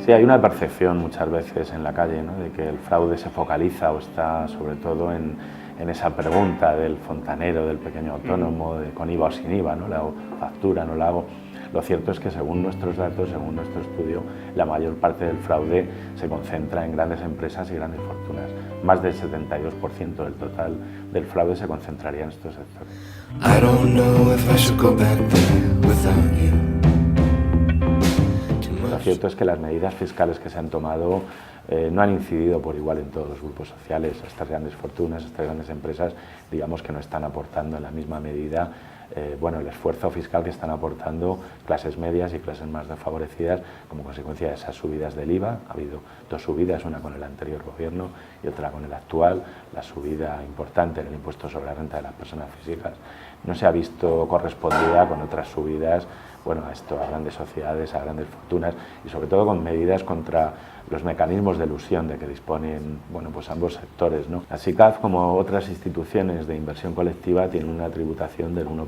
Sí, hay una percepción muchas veces en la calle, ¿no?, de que el fraude se focaliza o está sobre todo en esa pregunta del fontanero, del pequeño autónomo, de con IVA o sin IVA, ¿no?, ¿le hago factura, no la hago? Lo cierto es que según nuestros datos, según nuestro estudio, la mayor parte del fraude se concentra en grandes empresas y grandes fortunas. Más del 72% del total del fraude se concentraría en estos sectores. I don't know if I should go back there without you. Lo cierto es que las medidas fiscales que se han tomado no han incidido por igual en todos los grupos sociales. Estas grandes fortunas, estas grandes empresas, digamos que no están aportando en la misma medida el esfuerzo fiscal que están aportando clases medias y clases más desfavorecidas como consecuencia de esas subidas del IVA. Ha habido dos subidas, una con el anterior gobierno y otra con el actual. La subida importante en el impuesto sobre la renta de las personas físicas no se ha visto correspondida con otras subidas, a grandes sociedades, a grandes fortunas y sobre todo con medidas contra los mecanismos de elusión de que disponen ambos sectores, ¿no? La SICAV, como otras instituciones de inversión colectiva, tiene una tributación del 1%.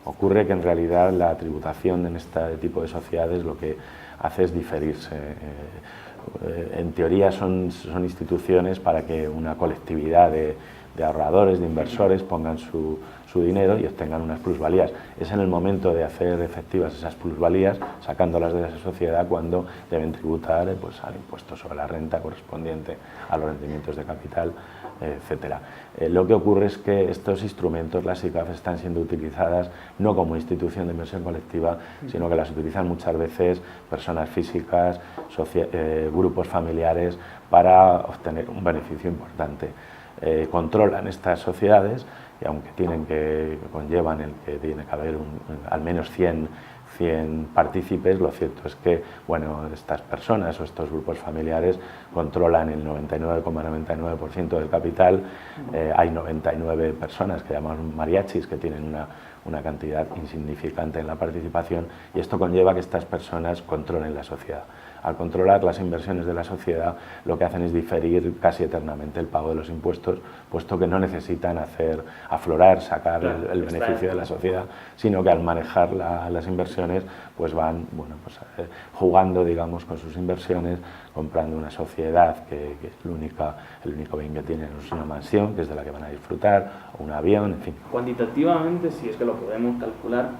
Ocurre que en realidad la tributación en este tipo de sociedades lo que hace es diferirse. En teoría son instituciones para que una colectividad de ahorradores, de inversores pongan su dinero y obtengan unas plusvalías. Es en el momento de hacer efectivas esas plusvalías, sacándolas de esa sociedad, cuando deben tributar al impuesto sobre la renta correspondiente a los rendimientos de capital, etcétera. Lo que ocurre es que estos instrumentos, las SICAV, están siendo utilizadas no como institución de inversión colectiva, sino que las utilizan muchas veces personas físicas, grupos familiares, para obtener un beneficio importante. Controlan estas sociedades y aunque conllevan el que tiene que haber al menos 100 partícipes, lo cierto es que estas personas o estos grupos familiares controlan el 99,99% del capital. Hay 99 personas que llamamos mariachis que tienen una cantidad insignificante en la participación y esto conlleva que estas personas controlen la sociedad. Al controlar las inversiones de la sociedad, lo que hacen es diferir casi eternamente el pago de los impuestos, puesto que no necesitan aflorar, sacar el beneficio de la sociedad, sino que al manejar las inversiones van jugando, digamos, con sus inversiones, comprando una sociedad que el único bien que tienen es una mansión, que es de la que van a disfrutar, o un avión, en fin. Cuantitativamente, si es que lo podemos calcular,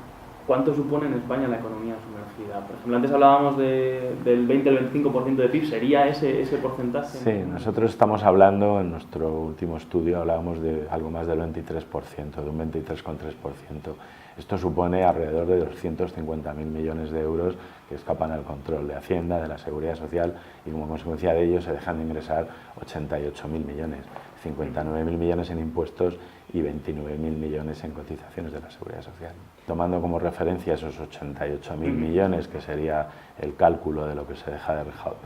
¿cuánto supone en España la economía sumergida? Por ejemplo, antes hablábamos del 20 al 25% de PIB, ¿sería ese porcentaje? Sí, nosotros estamos hablando, en nuestro último estudio hablábamos de algo más del 23%, de un 23,3%. Esto supone alrededor de 250.000 millones de euros que escapan al control de Hacienda, de la Seguridad Social, y como consecuencia de ello se dejan de ingresar 88.000 millones, 59.000 millones en impuestos y 29.000 millones en cotizaciones de la Seguridad Social. Tomando como referencia esos 88.000 millones, que sería el cálculo de lo que se deja de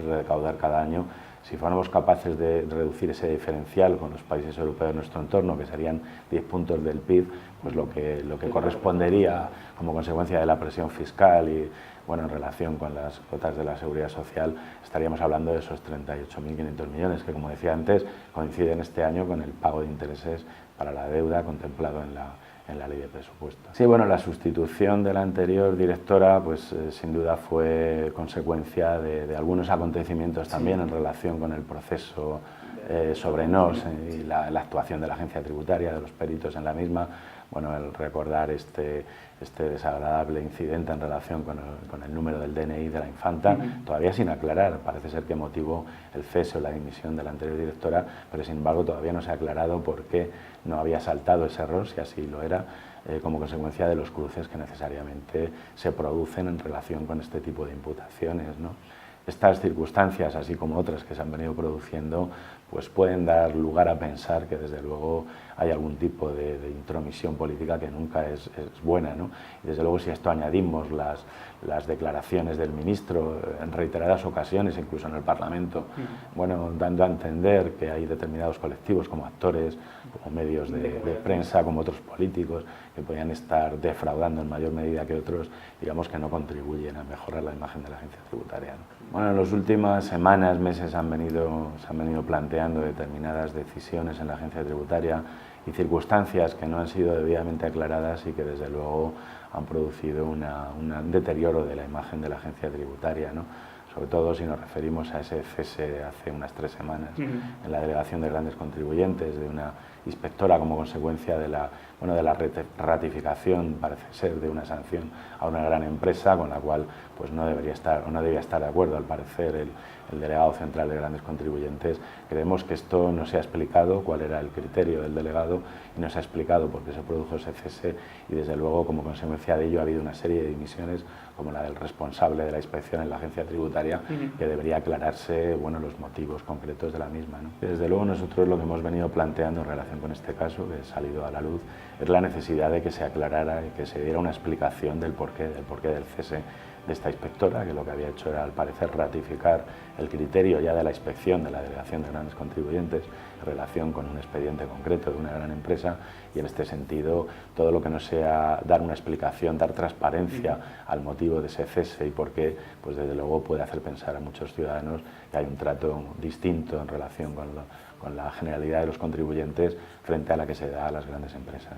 recaudar cada año, si fuéramos capaces de reducir ese diferencial con los países europeos de nuestro entorno, que serían 10 puntos del PIB, pues lo que correspondería como consecuencia de la presión fiscal y en relación con las cuotas de la Seguridad Social, estaríamos hablando de esos 38.500 millones, que como decía antes, coinciden este año con el pago de intereses para la deuda contemplado en la ley de presupuestos. Sí, la sustitución de la anterior directora sin duda fue consecuencia de algunos acontecimientos también en relación con el proceso sobre NOS y la actuación de la agencia tributaria, de los peritos en la misma. El recordar este desagradable incidente en relación con el número del DNI de la infanta, todavía sin aclarar, parece ser que motivó el cese o la dimisión de la anterior directora, pero sin embargo todavía no se ha aclarado por qué no había saltado ese error, si así lo era, como consecuencia de los cruces que necesariamente se producen en relación con este tipo de imputaciones, ¿no? Estas circunstancias, así como otras que se han venido produciendo, pueden dar lugar a pensar que desde luego hay algún tipo de intromisión política que nunca es buena, ¿no? Y desde luego si a esto añadimos las declaraciones del ministro en reiteradas ocasiones, incluso en el Parlamento, dando a entender que hay determinados colectivos como actores, como medios de prensa, como otros políticos, que podían estar defraudando en mayor medida que otros, digamos que no contribuyen a mejorar la imagen de la agencia tributaria, ¿no? En las últimas semanas, meses se han venido planteando determinadas decisiones en la agencia tributaria y circunstancias que no han sido debidamente aclaradas y que desde luego han producido un deterioro de la imagen de la agencia tributaria, ¿no? sobre todo si nos referimos a ese cese hace unas 3 semanas en la delegación de grandes contribuyentes de una inspectora como consecuencia de la ratificación, parece ser, de una sanción a una gran empresa con la cual pues no debía estar de acuerdo, al parecer, el delegado central de grandes contribuyentes. Creemos que esto no se ha explicado cuál era el criterio del delegado y no se ha explicado por qué se produjo ese cese, y desde luego como consecuencia de ello ha habido una serie de dimisiones como la del responsable de la inspección en la agencia tributaria, que debería aclararse los motivos concretos de la misma, ¿no? Desde luego nosotros lo que hemos venido planteando en relación con este caso, que ha salido a la luz, es la necesidad de que se aclarara y que se diera una explicación del porqué del cese de esta inspectora, que lo que había hecho era, al parecer, ratificar el criterio ya de la inspección de la delegación de grandes contribuyentes en relación con un expediente concreto de una gran empresa, y en este sentido todo lo que no sea dar una explicación, dar transparencia al motivo de ese cese y por qué, pues desde luego puede hacer pensar a muchos ciudadanos que hay un trato distinto en relación con la generalidad de los contribuyentes frente a la que se da a las grandes empresas.